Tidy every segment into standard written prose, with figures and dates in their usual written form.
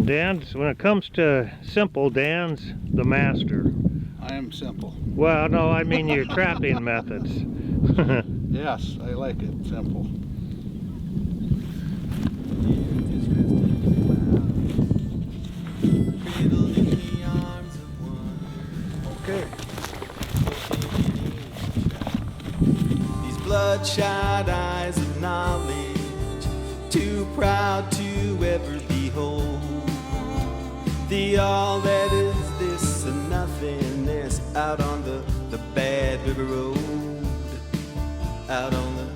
Dan's, when it comes to simple, Dan's the master. I am simple. Well, no, I mean your trapping methods. Yes, I like it simple. Okay. These bloodshot eyes of knowledge, too proud to ever behold the all that is this and nothingness out on the bad river road, out on the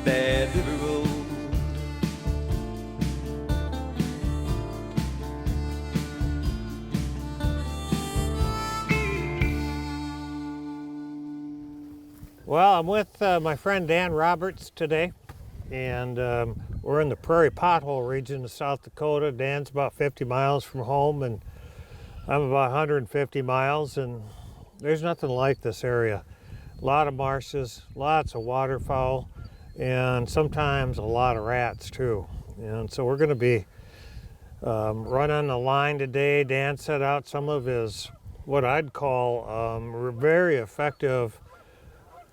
bad river road. Well, I'm with my friend Dan Roberts today, and we're in the prairie pothole region of South Dakota. Dan's about 50 miles from home, and I'm about 150 miles, and there's nothing like this area. A lot of marshes, lots of waterfowl, and sometimes a lot of rats too. And so we're going to be running a line today. Dan set out some of his, what I'd call very effective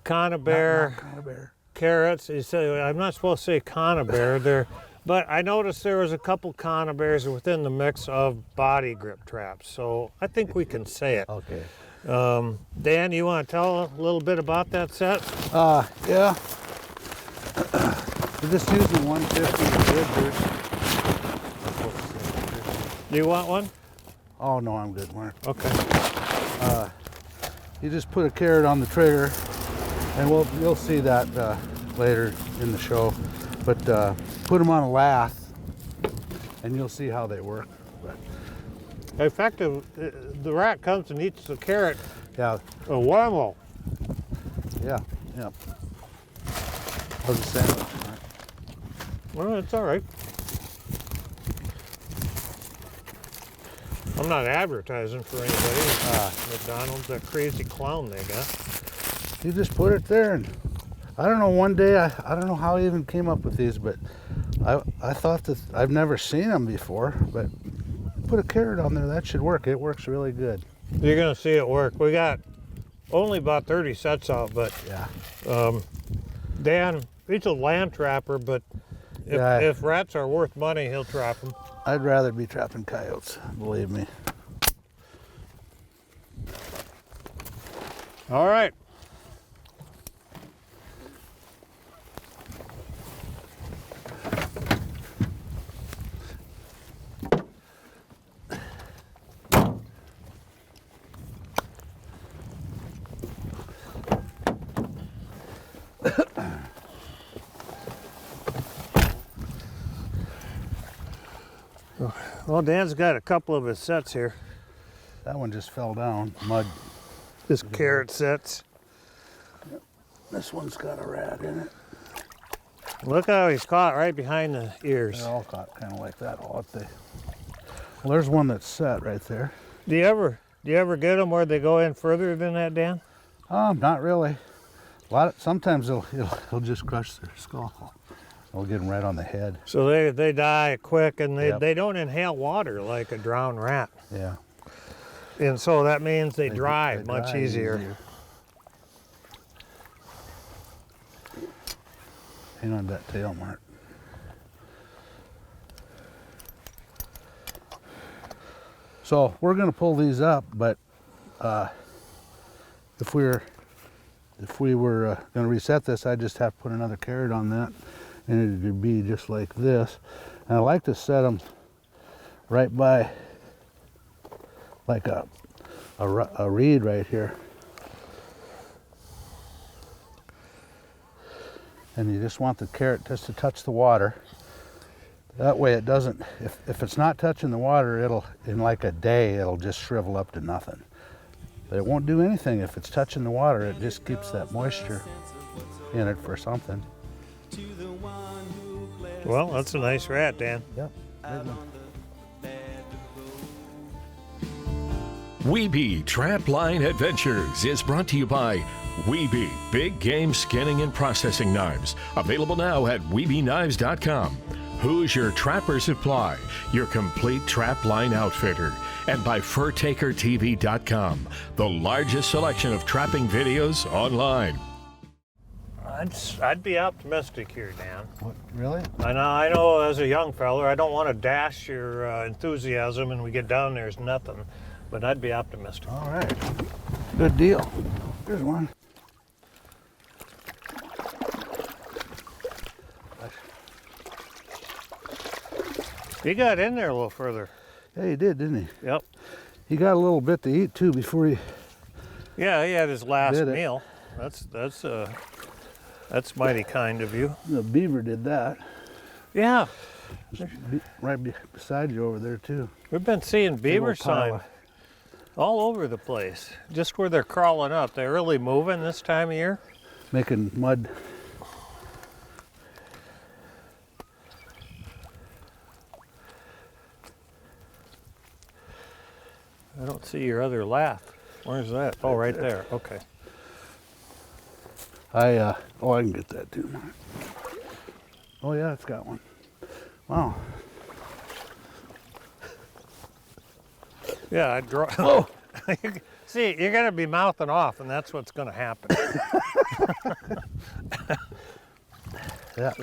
Conibear carrots. He said, I'm not supposed to say Conibear, but I noticed there was a couple Conibears within the mix of body grip traps, so I think we can say it. Okay. Dan, you want to tell a little bit about that set? Yeah. We're just using 150 Do you want one? Oh no, I'm good, Mark. Okay. You just put a carrot on the trigger, and you'll see that later in the show. But put them on a lath, and you'll see how they work. But, effective. The rat comes and eats the carrot. yeah. A wormhole. Yeah. Yeah. How's the sandwich, Mark? Well, it's all right. I'm not advertising for anybody. McDonald's, that crazy clown they got. You just put it there, and I don't know, one day, I don't know how I even came up with these, but I thought that I've never seen them before, but put a carrot on there, that should work. It works really good. You're gonna see it work. We got only about 30 sets out, but Yeah. Dan, he's a land trapper, but if rats are worth money, he'll trap them. I'd rather be trapping coyotes, believe me. All right. Well, Dan's got a couple of his sets here. That one just fell down, mud. His carrot sets. This one's got a rat in it. Look how he's caught right behind the ears. They're all caught kind of like that, aren't they? Well, there's one that's set right there. Do you ever get them where they go in further than that, Dan? Not really. Sometimes he'll just crush their skull. I'll get them right on the head. So they die quick, and Yep. they don't inhale water like a drowned rat. Yeah. And so that means they dry They much dry easier. Hang on to that tail, Mark. So we're going to pull these up, but if we were going to reset this, I'd just have to put another carrot on that, and it would be just like this. And I like to set them right by like a reed right here. And you just want the carrot just to touch the water. That way it doesn't, if it's not touching the water, in like a day, it'll just shrivel up to nothing. But it won't do anything if it's touching the water. It just keeps that moisture in it for something. Well, that's a nice rat, Dan. Yep. Big one. Wiebe Trapline Adventures is brought to you by Wiebe Big Game Skinning and Processing Knives. Available now at WiebeKnives.com. Who's Your Trapper Supply, your complete trapline outfitter. And by FurTakerTV.com, the largest selection of trapping videos online. I'd be optimistic here, Dan. What, really? I know as a young feller, I don't want to dash your enthusiasm and we get down there's nothing, but I'd be optimistic. All right. Good deal. Here's one. He got in there a little further. Yeah, he did, didn't he? Yep. He got a little bit to eat too before he. Yeah, he had his last Did it. meal. That's mighty kind of you. The beaver did that. Yeah, Right beside you over there too. we've been seeing beaver Big old pile sign of- all over the place, just where they're crawling up. They're really moving this time of year. Making mud. I don't see your other laugh. Where's that? Oh, right there. Okay. I can get that too. Mark. Oh yeah, it's got one. Wow. Yeah, I'd draw. Oh. See, you're gonna be mouthing off, and that's what's gonna happen. Yeah.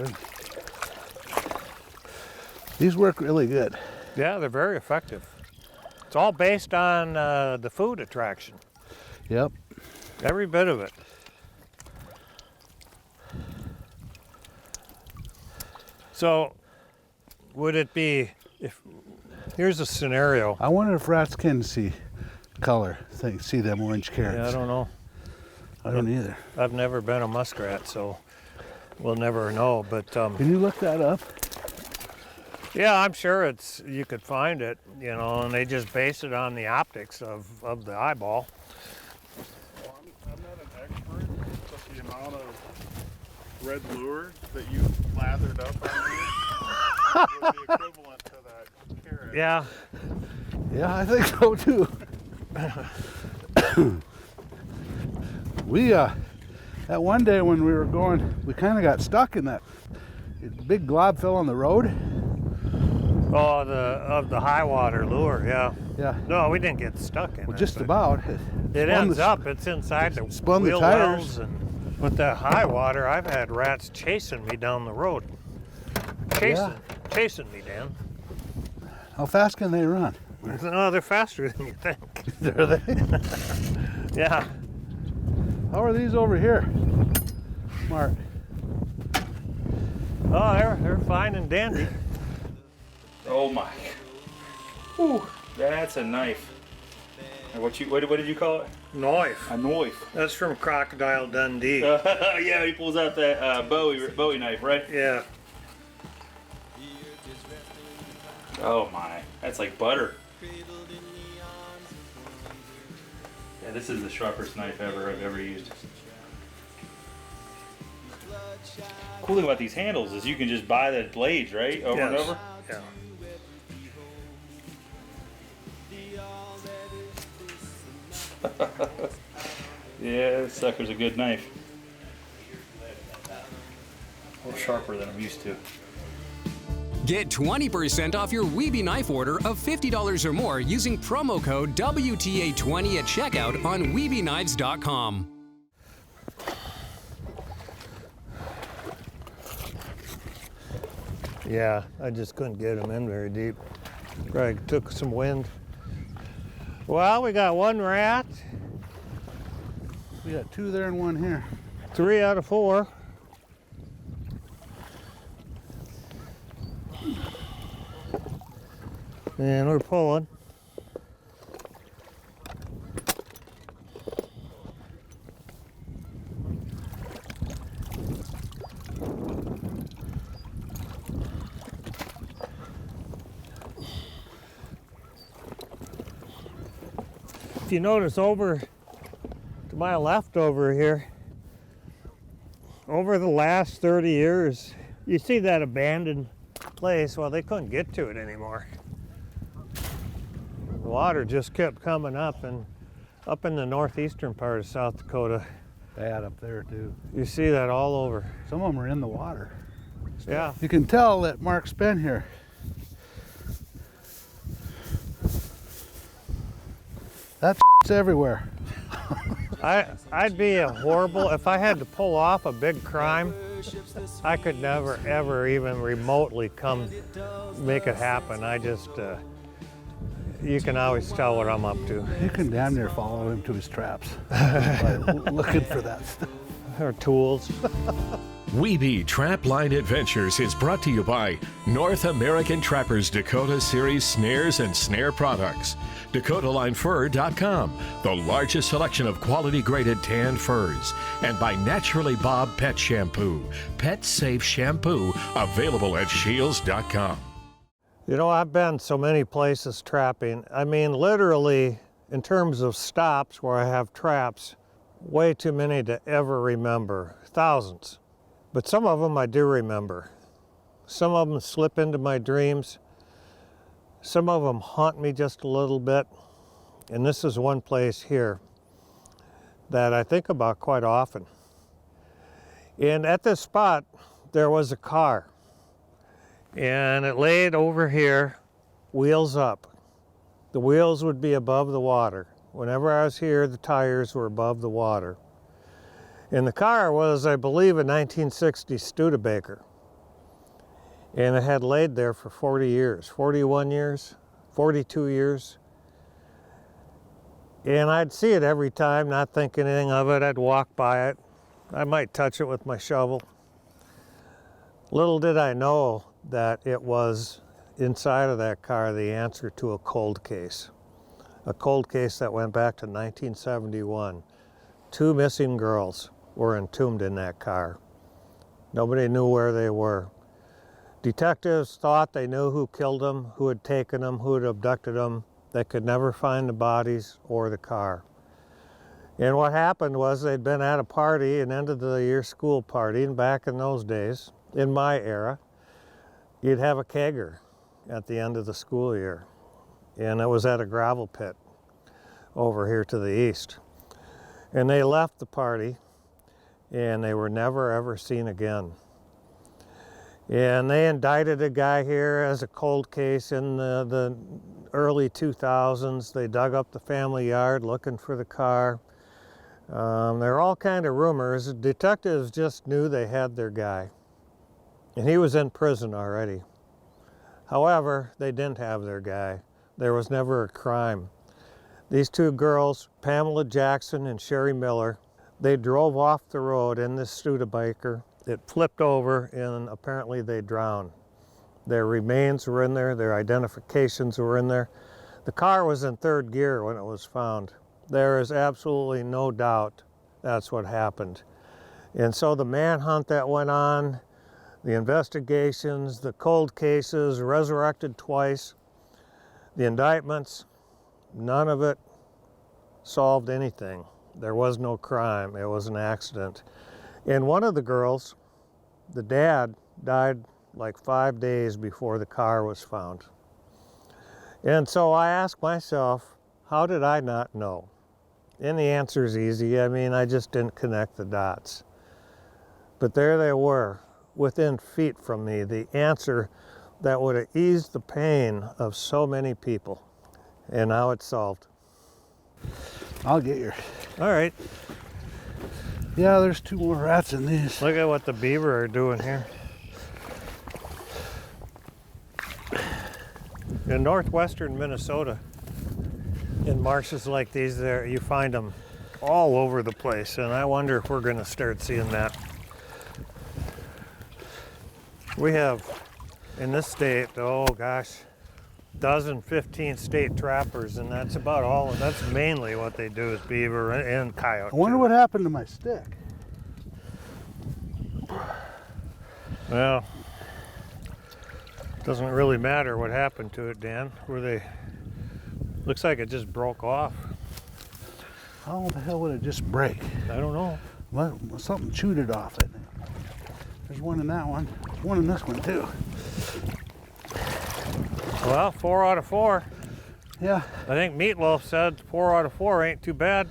These work really good. Yeah, they're very effective. It's all based on the food attraction. Yep. Every bit of it. So, would it be if? Here's a scenario. I wonder if rats can see color, see them orange carrots. Yeah, I don't know. I don't either. I've never been a muskrat, so we'll never know. But Can you look that up? yeah, I'm sure you could find it, and they just base it on the optics of the eyeball. Well, I'm not an expert, but the amount of red lure that you lathered up on me would be equivalent to that carrot. Yeah, Yeah, I think so too. We that one day when we were going, we kind of got stuck in that big glob fell on the road. oh, of the high water lure, yeah. Yeah. No, we didn't get stuck in Well, it. just but about. It spun ends the- up, it's inside the spun the wheel tires. wells, and with that high water, I've had rats chasing me down the road. Chasing me, Dan. How fast can they run? No, they're faster than you think. Are they? Yeah. How are these over here, Mark? Oh, they're fine and dandy. Oh my. Ooh, that's a knife. And what did you call it? Knife. A knife. That's from Crocodile Dundee. Yeah, he pulls out that Bowie knife, right? Yeah. Oh my, that's like butter. Yeah, this is the sharpest knife I've ever used. Cool thing about these handles is you can just buy the blades, right? Over and Yes. over. Yeah. Yeah, this sucker's a good knife. A little sharper than I'm used to. Get 20% off your Wiebe knife order of $50 or more using promo code WTA20 at checkout on WiebeKnives.com. Yeah, I just couldn't get them in very deep. Greg took some wind. Well, we got one rat, We got two there and one here. 3 out of 4. And we're pulling. If you notice over to my left over here, over the last 30 years, you see that abandoned place. Well, they couldn't get to it anymore. The water just kept coming up, and up in the northeastern part of South Dakota, Bad up there too. you see that all over. Some of them are in the water. Yeah. You can tell that Mark's been here. That's everywhere. I'd be a horrible, if I had to pull off a big crime, I could never, ever even remotely come make it happen. I just, you can always tell what I'm up to. You can damn near follow him to his traps by looking for that stuff. Or tools. Wiebe Trapline Adventures is brought to you by North American Trappers Dakota Series Snares and Snare Products, DakotaLineFur.com, the largest selection of quality graded tanned furs, and by Naturally Bob Pet Shampoo, pet safe shampoo, available at Shields.com. You know, I've been so many places trapping. I mean, literally, in terms of stops where I have traps, way too many to ever remember. Thousands. But some of them I do remember. Some of them slip into my dreams. Some of them haunt me just a little bit. And this is one place here that I think about quite often. And at this spot, there was a car. And it laid over here, wheels up. The wheels would be above the water. Whenever I was here, the tires were above the water. And the car was, I believe, a 1960 Studebaker. And it had laid there for 40 years, 41 years, 42 years. And I'd see it every time, not thinking anything of it. I'd walk by it. I might touch it with my shovel. Little did I know that it was inside of that car the answer to a cold case. A cold case that went back to 1971. 2 missing girls were entombed in that car. Nobody knew where they were. Detectives thought they knew who killed them, who had taken them, who had abducted them. They could never find the bodies or the car. And what happened was they'd been at a party, an end of the year school party, and back in those days, in my era, you'd have a kegger at the end of the school year. And it was at a gravel pit over here to the east. And they left the party and they were never ever seen again. And they indicted a guy here as a cold case in the early 2000s. They dug up the family yard looking for the car. There were all kind of rumors. Detectives just knew they had their guy. And he was in prison already. However, they didn't have their guy. There was never a crime. These 2 girls, Pamela Jackson and Sherry Miller, they drove off the road in this Studebaker. It flipped over and apparently they drowned. Their remains were in there, their identifications were in there. The car was in 3rd gear when it was found. There is absolutely no doubt that's what happened. And so the manhunt that went on, the investigations, the cold cases, resurrected twice, the indictments, none of it solved anything. There was no crime. It was an accident. And one of the girls, the dad, died like 5 days before the car was found. And so I asked myself, how did I not know? And the answer is easy. I mean, I just didn't connect the dots. But there they were, within feet from me, the answer that would have eased the pain of so many people. And now it's solved. I'll get your... All right. Yeah, there's 2 more rats in these. Look at what the beaver are doing here. In northwestern Minnesota, in marshes like these, there you find them all over the place, and I wonder if we're going to start seeing that. We have, in this state, oh gosh, 15 state trappers, and that's about all. That's mainly what they do is beaver and coyote. I wonder what happened to my stick. Well, doesn't really matter what happened to it, Dan. Looks like it just broke off. How the hell would it just break? I don't know. Well, something chewed it off, I think. There's one in that one. There's one in this one too. Well, 4 out of 4. Yeah. I think Meatloaf said 4 out of 4 ain't too bad.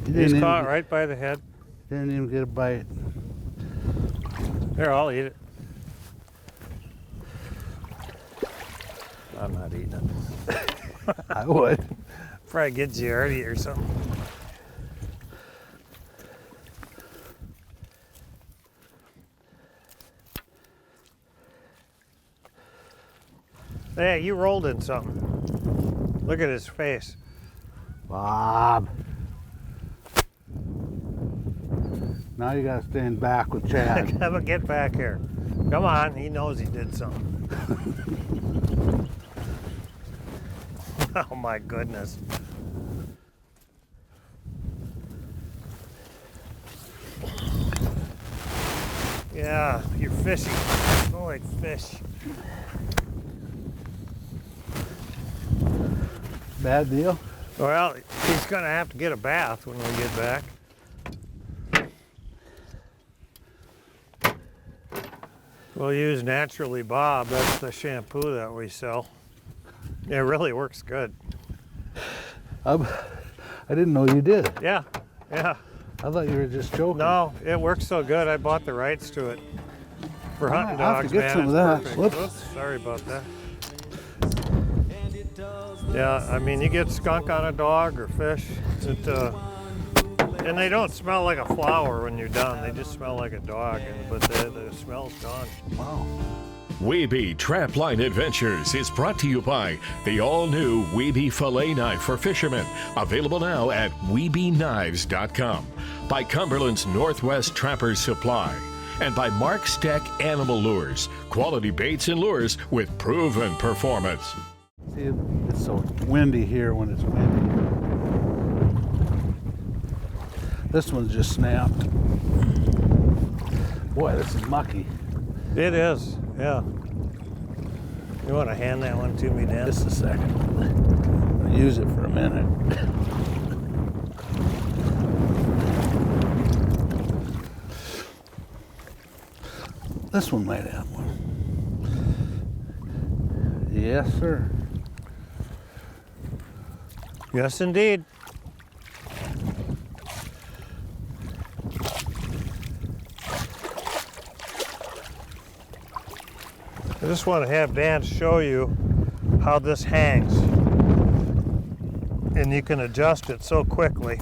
You He's even caught right by the head. Didn't even get a bite. Here, I'll eat it. I'm not eating it. I would. Probably get Giardi or something. Hey, you rolled in something. Look at his face. Bob. Now you gotta stand back with Chad. Have a get back here. Come on, he knows he did something. Oh my goodness. Yeah, you're fishing. Go like fish. Bad deal? Well, he's gonna have to get a bath when we get back. We'll use Naturally Bob. That's the shampoo that we sell. It really works good. I didn't know you did. Yeah, yeah. I thought you were just joking. No, it works so good. I bought the rights to it for hunting I'll have dogs, to get man. some It's of that. perfect. Whoops. Oops, sorry about that. Yeah, I mean, you get skunk on a dog or fish, and they don't smell like a flower when you're done. They just smell like a dog, but the smell's gone. Wow. Wiebe Trapline Adventures is brought to you by the all-new Wiebe Fillet Knife for Fishermen, available now at WiebeKnives.com, by Cumberland's Northwest Trappers Supply, and by Mark Steck Animal Lures, quality baits and lures with proven performance. See, it's so windy here when it's windy. This one's just snapped. Boy, this is mucky. It is, yeah. You want to hand that one to me, Dan? Just a second. I'm gonna use it for a minute. This one might have one. Yes, sir. Yes, indeed. I just want to have Dan show you how this hangs. And you can adjust it so quickly.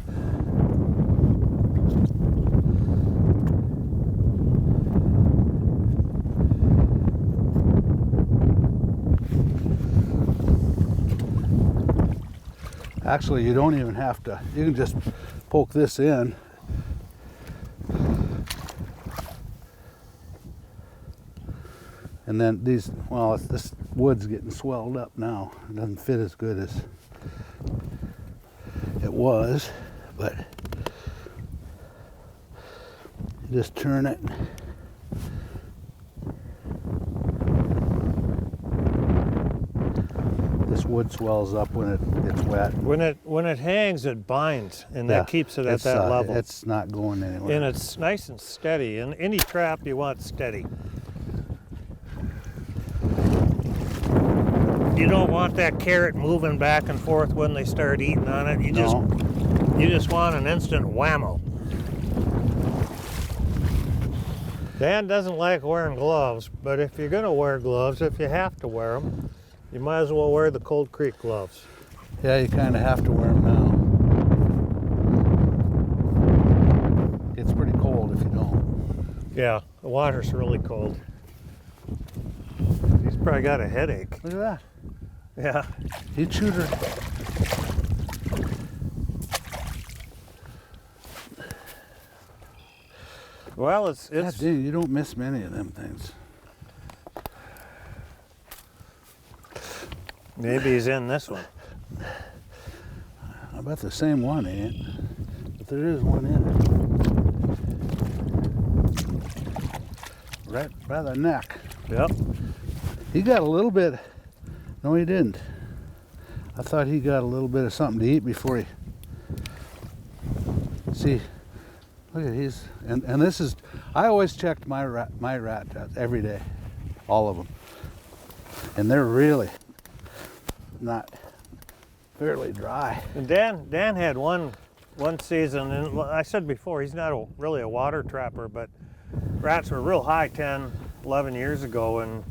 Actually, you don't even have to. You can just poke this in. And then these, well, this wood's getting swelled up now. It doesn't fit as good as it was, but you just turn it. This wood swells up when it gets wet. When it hangs, it binds, and that keeps it at that level. It's not going anywhere. And it's nice and steady. In any trap, you want steady. You don't want that carrot moving back and forth when they start eating on it. You just want an instant whammo. Dan doesn't like wearing gloves, but if you're gonna wear gloves, if you have to wear them, you might as well wear the Cold Creek gloves. Yeah, you kind of have to wear them now. It's pretty cold if you don't. Yeah, the water's really cold. He's probably got a headache. Look at that. Yeah. He chewed her. Well, it's God, dude, you don't miss many of them things. Maybe he's in this one. I bet the same one ain't, but there is one in it. Right by the neck. Yep. He got a little bit. No, he didn't. I thought he got a little bit of something to eat before he. See, look at he's and this is. I always checked my rat traps every day, all of them, and they're really not fairly dry. And Dan had one one season, and I said before, he's not really a water trapper, but rats were real high 10, 11 years ago, and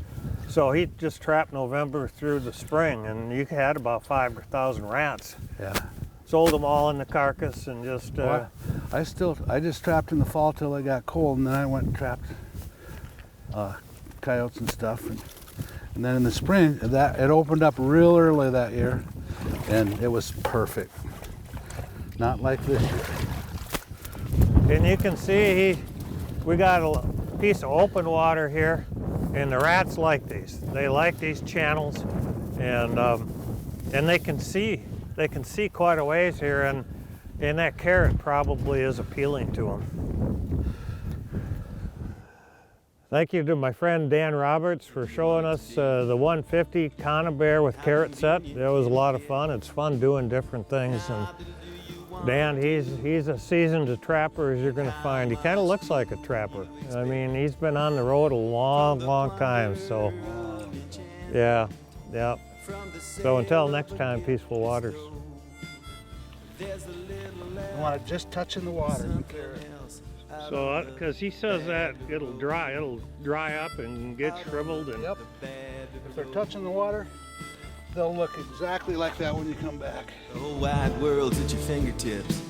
so he just trapped November through the spring, and you had about 5,000 rats. Yeah. Sold them all in the carcass and just... Well, I just trapped in the fall till it got cold, and then I went and trapped coyotes and stuff. And then in the spring, it opened up real early that year, and it was perfect. Not like this year. And you can see we got a piece of open water here, and the rats like these. They like these channels, and they can see quite a ways here, and that carrot probably is appealing to them. Thank you to my friend Dan Roberts for showing us the 150 Conibear with carrot set. That was a lot of fun. It's fun doing different things. And Dan, he's a seasoned trapper as you're going to find. He kind of looks like a trapper. I mean, he's been on the road a long, long time. So, yeah. So until next time, peaceful waters. I want it just touching the water. So, because he says that it'll dry up and get shriveled. And yep. If they're touching the water, they'll look exactly like that when you come back. The whole wide world's at your fingertips.